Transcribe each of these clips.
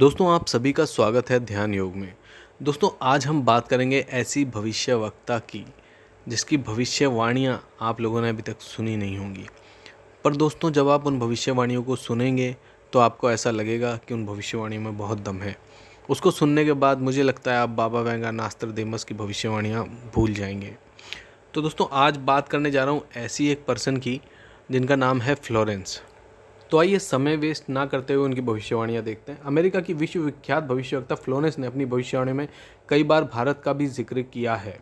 दोस्तों आप सभी का स्वागत है ध्यान योग में। दोस्तों आज हम बात करेंगे ऐसी भविष्यवक्ता की जिसकी भविष्यवाणियाँ आप लोगों ने अभी तक सुनी नहीं होंगी। पर दोस्तों जब आप उन भविष्यवाणियों को सुनेंगे तो आपको ऐसा लगेगा कि उन भविष्यवाणियों में बहुत दम है। उसको सुनने के बाद मुझे लगता है आप बाबा वेंगा नास्त्रदेमस की भविष्यवाणियाँ भूल जाएंगे। तो दोस्तों आज बात करने जा रहा हूँ ऐसी एक पर्सन की जिनका नाम है फ्लोरेंस। तो आइए समय वेस्ट ना करते हुए उनकी भविष्यवाणियां देखते हैं। अमेरिका की विश्वविख्यात भविष्यवक्ता फ्लोरेंस ने अपनी भविष्यवाणी में कई बार भारत का भी जिक्र किया है।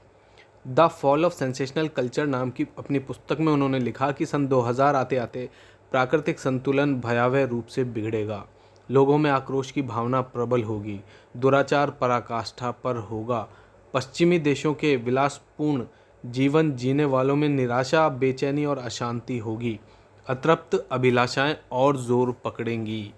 The fall of sensational culture नाम की अपनी पुस्तक में उन्होंने लिखा कि सन 2000 आते आते प्राकृतिक संतुलन भयावह रूप से बिगड़ेगा, लोगों में आक्रोश की भावना प्रबल होगी, दुराचार पराकाष्ठा पर होगा, पश्चिमी देशों के विलासपूर्ण जीवन जीने वालों में निराशा, बेचैनी और अशांति होगी, अतृप्त अभिलाषाएं और जोर पकड़ेंगी।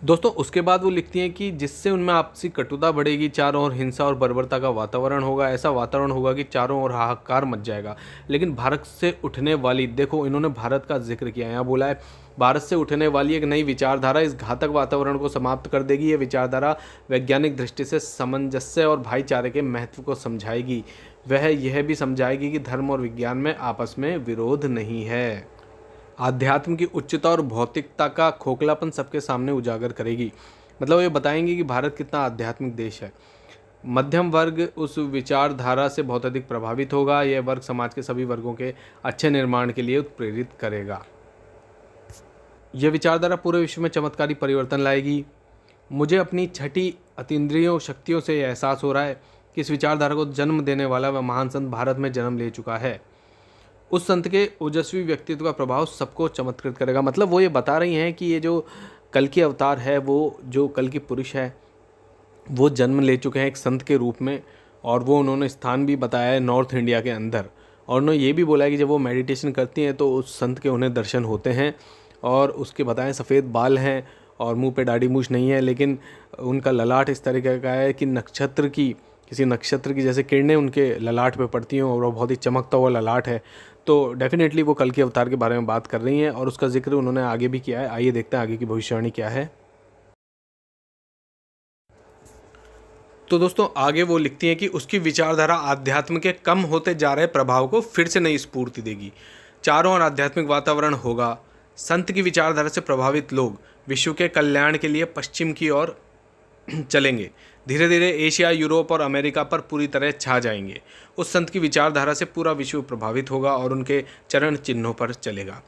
दोस्तों उसके बाद वो लिखती हैं कि जिससे उनमें आपसी कटुता बढ़ेगी, चारों ओर हिंसा और बर्बरता का वातावरण होगा। ऐसा वातावरण होगा कि चारों ओर हाहाकार मच जाएगा। लेकिन भारत से उठने वाली, देखो इन्होंने भारत का जिक्र किया, यहाँ बोला है भारत से उठने वाली एक नई विचारधारा इस घातक वातावरण को समाप्त कर देगी। ये विचारधारा वैज्ञानिक दृष्टि से सामंजस्य और भाईचारे के महत्व को समझाएगी। वह यह भी समझाएगी कि धर्म और विज्ञान में आपस में विरोध नहीं है। आध्यात्म की उच्चता और भौतिकता का खोखलापन सबके सामने उजागर करेगी। मतलब ये बताएंगे कि भारत कितना आध्यात्मिक देश है। मध्यम वर्ग उस विचारधारा से बहुत अधिक प्रभावित होगा। यह वर्ग समाज के सभी वर्गों के अच्छे निर्माण के लिए उत्प्रेरित करेगा। यह विचारधारा पूरे विश्व में चमत्कारी परिवर्तन लाएगी। मुझे अपनी छठी अतीन्द्रियों शक्तियों से यह एहसास हो रहा है कि इस विचारधारा को जन्म देने वाला वह महान संत भारत में जन्म ले चुका है। उस संत के ओजस्वी व्यक्तित्व का प्रभाव सबको चमत्कृत करेगा। मतलब वो ये बता रही हैं कि ये जो कल की अवतार है, वो जो कल की पुरुष है, वो जन्म ले चुके हैं एक संत के रूप में। और वो उन्होंने स्थान भी बताया है नॉर्थ इंडिया के अंदर। और उन्होंने ये भी बोला है कि जब वो मेडिटेशन करती हैं तो उस संत के उन्हें दर्शन होते हैं। और उसके बताएं सफ़ेद बाल हैं और मुंह पे दाढ़ी मूछ नहीं है, लेकिन उनका ललाट इस तरीके का है कि किसी नक्षत्र की जैसे किरणें उनके ललाट पे पड़ती हैं और वो बहुत ही चमकता हुआ ललाट है। तो डेफिनेटली वो कल के अवतार के बारे में बात कर रही हैं और उसका जिक्र उन्होंने आगे भी किया है। आइए देखते हैं आगे की भविष्यवाणी क्या है। तो दोस्तों आगे वो लिखती हैं कि उसकी विचारधारा आध्यात्म के कम होते जा रहे प्रभाव को फिर से नई स्फूर्ति देगी। चारों ओर आध्यात्मिक वातावरण होगा। संत की विचारधारा से प्रभावित लोग विश्व के कल्याण के लिए पश्चिम की ओर चलेंगे। धीरे धीरे एशिया, यूरोप और अमेरिका पर पूरी तरह छा जाएंगे। उस संत की विचारधारा से पूरा विश्व प्रभावित होगा और उनके चरण चिन्हों पर चलेगा।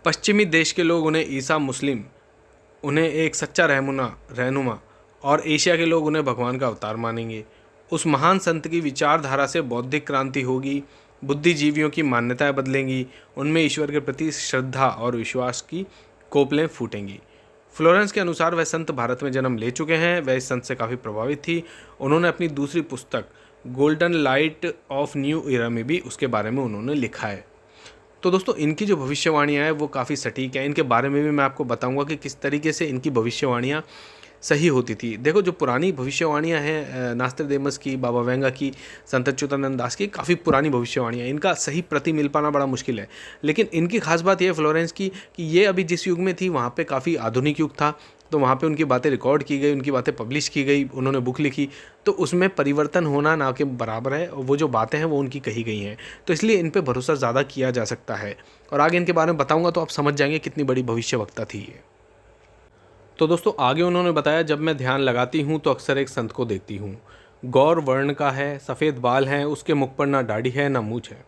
पश्चिमी देश के लोग उन्हें ईसा मुस्लिम, उन्हें एक सच्चा रहनुमा और एशिया के लोग उन्हें भगवान का अवतार मानेंगे। उस महान संत की विचारधारा से बौद्धिक क्रांति होगी। बुद्धिजीवियों की मान्यताएं बदलेंगी। उनमें ईश्वर के प्रति श्रद्धा और विश्वास की कोपलें फूटेंगी। फ्लोरेंस के अनुसार वह संत भारत में जन्म ले चुके हैं। वह इस संत से काफ़ी प्रभावित थी। उन्होंने अपनी दूसरी पुस्तक golden light of new era में भी उसके बारे में उन्होंने लिखा है। तो दोस्तों इनकी जो भविष्यवाणियाँ हैं वो काफ़ी सटीक हैं। इनके बारे में भी मैं आपको बताऊंगा कि किस तरीके से इनकी भविष्यवाणियाँ सही होती थी। देखो जो पुरानी भविष्यवाणियाँ हैं नास्त्रदेमस की, बाबा वेंगा की, संत अच्युतानंद दास की, काफ़ी पुरानी भविष्यवाणियाँ, इनका सही प्रति मिल पाना बड़ा मुश्किल है। लेकिन इनकी खास बात यह है फ्लोरेंस की कि ये अभी जिस युग में थी वहाँ पे काफ़ी आधुनिक युग था। तो वहाँ पे उनकी बातें रिकॉर्ड की गई, उनकी बातें पब्लिश की गई, उन्होंने बुक लिखी। तो उसमें परिवर्तन होना ना के बराबर है। वो जो बातें हैं वो उनकी कही गई हैं, तो इसलिए इन पर भरोसा ज़्यादा किया जा सकता है। और आगे इनके बारे में बताऊँगा तो आप समझ जाएंगे कितनी बड़ी भविष्यवक्ता थी ये। तो दोस्तों आगे उन्होंने बताया, जब मैं ध्यान लगाती हूँ तो अक्सर एक संत को देखती हूँ। गौर वर्ण का है, सफ़ेद बाल हैं, उसके मुख पर ना दाढ़ी है ना मूछ है।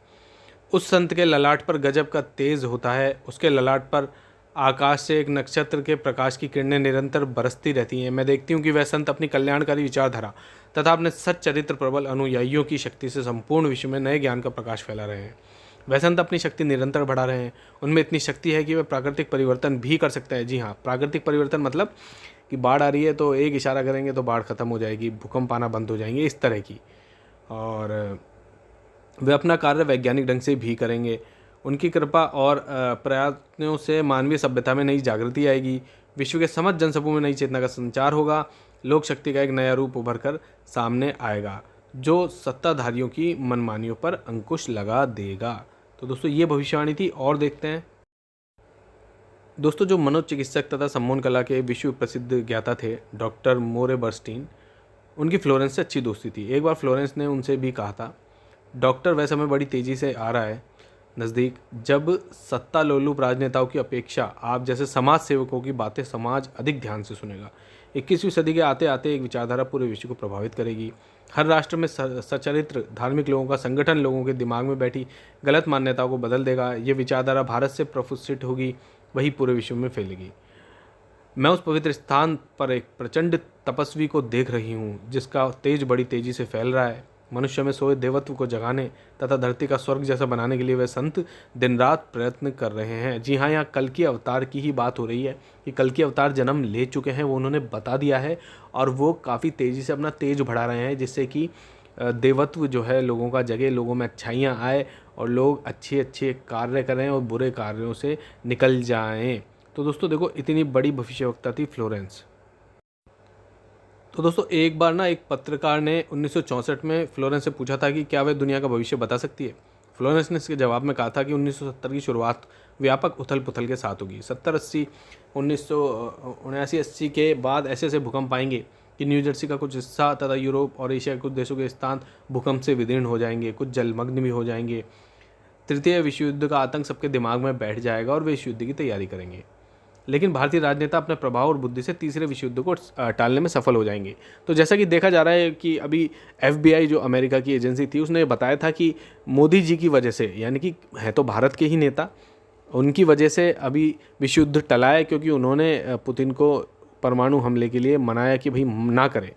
उस संत के ललाट पर गजब का तेज होता है। उसके ललाट पर आकाश से एक नक्षत्र के प्रकाश की किरणें निरंतर बरसती रहती हैं। मैं देखती हूँ कि वह संत अपनी कल्याणकारी विचारधारा तथा अपने सच्चरित्र प्रबल अनुयायियों की शक्ति से संपूर्ण विश्व में नए ज्ञान का प्रकाश फैला रहे हैं। वह संत अपनी शक्ति निरंतर बढ़ा रहे हैं। उनमें इतनी शक्ति है कि वे प्राकृतिक परिवर्तन भी कर सकते हैं। जी हाँ, प्राकृतिक परिवर्तन मतलब कि बाढ़ आ रही है तो एक इशारा करेंगे तो बाढ़ खत्म हो जाएगी, भूकंप आना बंद हो जाएंगे, इस तरह की। और वे अपना कार्य वैज्ञानिक ढंग से भी करेंगे। उनकी कृपा और प्रयत्नों से मानवीय सभ्यता में नई जागृति आएगी। विश्व के समस्त जनसमूह में नई चेतना का संचार होगा। लोक शक्ति का एक नया रूप उभर कर सामने आएगा जो सत्ताधारियों की मनमानियों पर अंकुश लगा देगा। तो दोस्तों ये भविष्यवाणी थी। और देखते हैं दोस्तों, जो मनोचिकित्सक तथा सम्मोहन कला के विश्व प्रसिद्ध ज्ञाता थे डॉक्टर मोरे बर्स्टीन, उनकी फ्लोरेंस से अच्छी दोस्ती थी। एक बार फ्लोरेंस ने उनसे भी कहा था, डॉक्टर वह समय बड़ी तेज़ी से आ रहा है नज़दीक जब सत्ता लोलुप राजनेताओं की अपेक्षा आप जैसे समाज सेवकों की बातें समाज अधिक ध्यान से सुनेगा। 21वीं सदी के आते आते एक विचारधारा पूरे विश्व को प्रभावित करेगी। हर राष्ट्र में सचरित्र धार्मिक लोगों का संगठन लोगों के दिमाग में बैठी गलत मान्यताओं को बदल देगा। ये विचारधारा भारत से प्रफुल्लित होगी, वही पूरे विश्व में फैलेगी। मैं उस पवित्र स्थान पर एक प्रचंड तपस्वी को देख रही हूँ जिसका तेज बड़ी तेजी से फैल रहा है। मनुष्य में सोए देवत्व को जगाने तथा धरती का स्वर्ग जैसा बनाने के लिए वे संत दिन रात प्रयत्न कर रहे हैं। जी हाँ, यहाँ कल की अवतार की ही बात हो रही है कि कल की अवतार जन्म ले चुके हैं, वो उन्होंने बता दिया है और वो काफ़ी तेज़ी से अपना तेज बढ़ा रहे हैं जिससे कि देवत्व जो है लोगों का जगह, लोगों में अच्छाइयाँ आए और लोग अच्छे अच्छे कार्य करें और बुरे कार्यों से निकल जाएं। तो दोस्तों देखो, इतनी बड़ी भविष्यवक्ता थी फ्लोरेंस। तो दोस्तों, एक बार ना एक पत्रकार ने 1964 में फ्लोरेंस से पूछा था कि क्या वह दुनिया का भविष्य बता सकती है। फ्लोरेंस ने इसके जवाब में कहा था कि 1970 की शुरुआत व्यापक उथल पुथल के साथ होगी। 70-80, 1979-80 के बाद ऐसे ऐसे भूकंप आएंगे कि न्यू जर्सी का कुछ हिस्सा तथा यूरोप और एशिया के कुछ देशों के स्थान भूकंप से विदीर्ण हो जाएंगे, कुछ जलमग्न भी हो जाएंगे। तृतीय विश्व युद्ध का आतंक सबके दिमाग में बैठ जाएगा और वे इस युद्ध की तैयारी करेंगे। लेकिन भारतीय राजनेता अपने प्रभाव और बुद्धि से तीसरे विश्व युद्ध को टालने में सफल हो जाएंगे। तो जैसा कि देखा जा रहा है कि अभी FBI जो अमेरिका की एजेंसी थी उसने बताया था कि मोदी जी की वजह से, यानी कि है तो भारत के ही नेता, उनकी वजह से अभी विश्व युद्ध टला है क्योंकि उन्होंने पुतिन को परमाणु हमले के लिए मनाया कि भाई ना करें।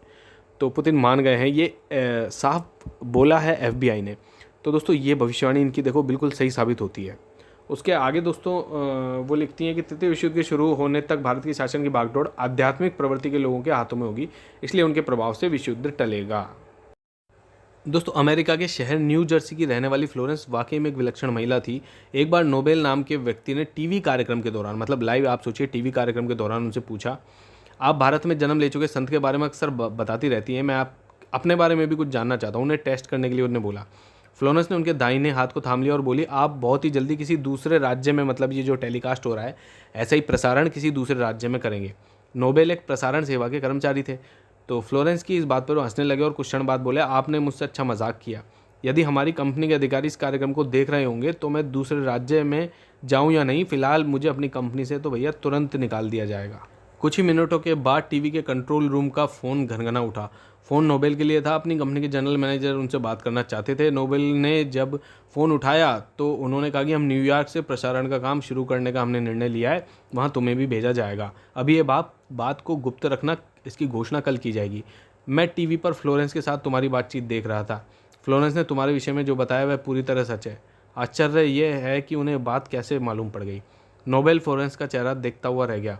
तो पुतिन मान गए हैं, ये साफ बोला है FBI ने। तो दोस्तों, ये भविष्यवाणी इनकी देखो बिल्कुल सही साबित होती है। उसके आगे दोस्तों वो लिखती हैं कि तृतीय विश्व युद्ध के शुरू होने तक भारत की शासन की बागडोर आध्यात्मिक प्रवृत्ति के लोगों के हाथों में होगी, इसलिए उनके प्रभाव से विश्व युद्ध टलेगा। दोस्तों, अमेरिका के शहर न्यू जर्सी की रहने वाली फ्लोरेंस वाकई में एक विलक्षण महिला थी। एक बार नोबेल नाम के व्यक्ति ने टीवी कार्यक्रम के दौरान, मतलब लाइव, आप सोचिए, टीवी कार्यक्रम के दौरान उनसे पूछा, आप भारत में जन्म ले चुके संत के बारे में अक्सर बताती रहती हैं, मैं आप अपने बारे में भी कुछ जानना चाहता हूँ। उन्हें टेस्ट करने के लिए उन्होंने बोला। फ्लोरेंस ने उनके दाहिने हाथ को थाम लिया और बोली, आप बहुत ही जल्दी किसी दूसरे राज्य में, मतलब ये जो टेलीकास्ट हो रहा है ऐसा ही प्रसारण किसी दूसरे राज्य में करेंगे। नोबेल एक प्रसारण सेवा के कर्मचारी थे। तो फ्लोरेंस की इस बात पर वो हंसने लगे और कुछ क्षण बाद बोले, आपने मुझसे अच्छा मजाक किया। यदि हमारी कंपनी के अधिकारी इस कार्यक्रम को देख रहे होंगे तो मैं दूसरे राज्य में जाऊँ या नहीं, फिलहाल मुझे अपनी कंपनी से तो भैया तुरंत निकाल दिया जाएगा। कुछ ही मिनटों के बाद टीवी के कंट्रोल रूम का फ़ोन घनघना उठा। फ़ोन नोबेल के लिए था। अपनी कंपनी के जनरल मैनेजर उनसे बात करना चाहते थे। नोबेल ने जब फ़ोन उठाया तो उन्होंने कहा कि हम न्यूयॉर्क से प्रसारण का काम शुरू करने का हमने निर्णय लिया है, वहाँ तुम्हें भी भेजा जाएगा। अभी ये बात को गुप्त रखना, इसकी घोषणा कल की जाएगी। मैं टीवी पर फ्लोरेंस के साथ तुम्हारी बातचीत देख रहा था। फ्लोरेंस ने तुम्हारे विषय में जो बताया वह पूरी तरह सच है। आश्चर्य यह है कि उन्हें बात कैसे मालूम पड़ गई। नोबेल फ्लोरेंस का चेहरा देखता हुआ रह गया।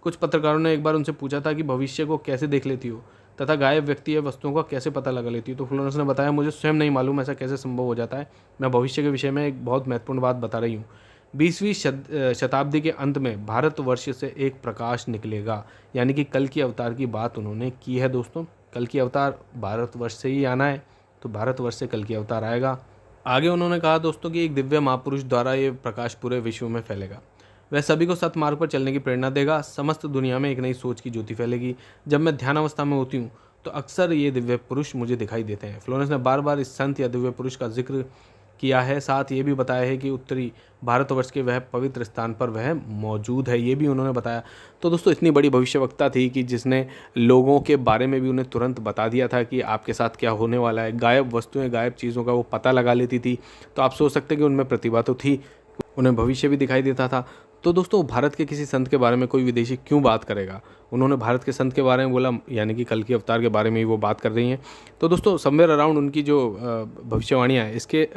कुछ पत्रकारों ने एक बार उनसे पूछा था कि भविष्य को कैसे देख लेती हो तथा गायब व्यक्ति या वस्तुओं का कैसे पता लगा लेती हो। तो फ्लोरेंस ने बताया, मुझे स्वयं नहीं मालूम ऐसा कैसे संभव हो जाता है। मैं भविष्य के विषय में एक बहुत महत्वपूर्ण बात बता रही हूँ। 20वीं शताब्दी के अंत में भारतवर्ष से एक प्रकाश निकलेगा, यानी कि कल की अवतार की बात उन्होंने की है। दोस्तों, कल की अवतार भारतवर्ष से ही आना है, तो भारतवर्ष से कल की अवतार आएगा। आगे उन्होंने कहा दोस्तों कि एक दिव्य महापुरुष द्वारा ये प्रकाश पूरे विश्व में फैलेगा। वह सभी को सत्मार्ग पर चलने की प्रेरणा देगा। समस्त दुनिया में एक नई सोच की ज्योति फैलेगी। जब मैं ध्यान अवस्था में होती हूँ तो अक्सर ये दिव्य पुरुष मुझे दिखाई देते हैं। फ्लोरेंस ने बार बार इस संत या दिव्य पुरुष का जिक्र किया है। साथ ये भी बताया है कि उत्तरी भारतवर्ष के वह पवित्र स्थान पर वह मौजूद है, ये भी उन्होंने बताया। तो दोस्तों, इतनी बड़ी भविष्यवक्ता थी कि जिसने लोगों के बारे में भी उन्हें तुरंत बता दिया था कि आपके साथ क्या होने वाला है। गायब वस्तुएं, गायब चीज़ों का वो पता लगा लेती थी। तो आप सोच सकते हैं कि उनमें प्रतिभा तो थी, उन्हें भविष्य भी दिखाई देता था। तो दोस्तों, भारत के किसी संत के बारे में कोई विदेशी क्यों बात करेगा। उन्होंने भारत के संत के बारे में बोला, यानी कि कल की अवतार के बारे में ही वो बात कर रही हैं। तो दोस्तों, समवेयर अराउंड उनकी जो भविष्यवाणियाँ हैं, इसके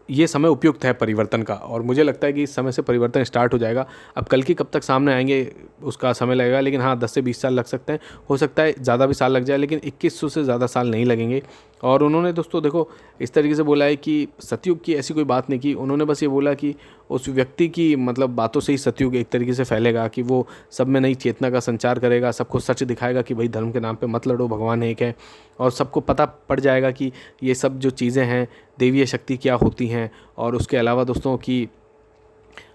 ये समय उपयुक्त है परिवर्तन का, और मुझे लगता है कि इस समय से परिवर्तन स्टार्ट हो जाएगा। अब कल की कब तक सामने आएंगे उसका समय लगेगा, लेकिन हाँ 10 से 20 साल लग सकते हैं, हो सकता है ज़्यादा भी साल लग जाए, लेकिन 2100 से ज़्यादा साल नहीं लगेंगे। और उन्होंने दोस्तों देखो इस तरीके से बोला है कि सतयुग की ऐसी कोई बात नहीं की। उन्होंने बस ये बोला कि उस व्यक्ति की मतलब बातों से ही सतयुग एक तरीके से फैलेगा, कि वो सब में नई चेतना का संचार करेगा, सबको सच दिखाएगा कि भाई धर्म के नाम पे मत लड़ो, भगवान एक है, और सबको पता पड़ जाएगा कि ये सब जो चीज़ें हैं देवीय शक्ति क्या होती हैं। और उसके अलावा दोस्तों कि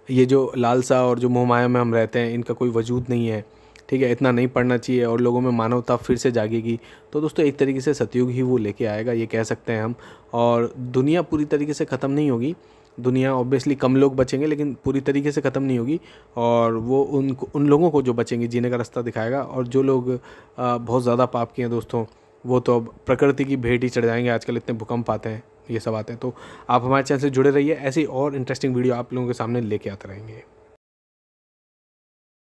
ये जो लालसा और जो मोहमाया में हम रहते हैं इनका कोई वजूद नहीं है, ठीक है, इतना नहीं पढ़ना चाहिए और लोगों में मानवता फिर से जागेगी। तो दोस्तों एक तरीके से सतयुग ही वो लेके आएगा, ये कह सकते हैं हम। और दुनिया पूरी तरीके से ख़त्म नहीं होगी, दुनिया ऑब्वियसली कम लोग बचेंगे लेकिन पूरी तरीके से ख़त्म नहीं होगी। और वो उन लोगों को जो बचेंगे जीने का रास्ता दिखाएगा। और जो लोग बहुत ज़्यादा पाप किए हैं दोस्तों, वो तो अब प्रकृति की भेंट ही चढ़ जाएंगे। आजकल इतने भूकंप आते हैं, ये सब आते हैं। तो आप हमारे चैनल से जुड़े रहिए, ऐसी और इंटरेस्टिंग वीडियो आप लोगों के सामने लेके आते रहेंगे।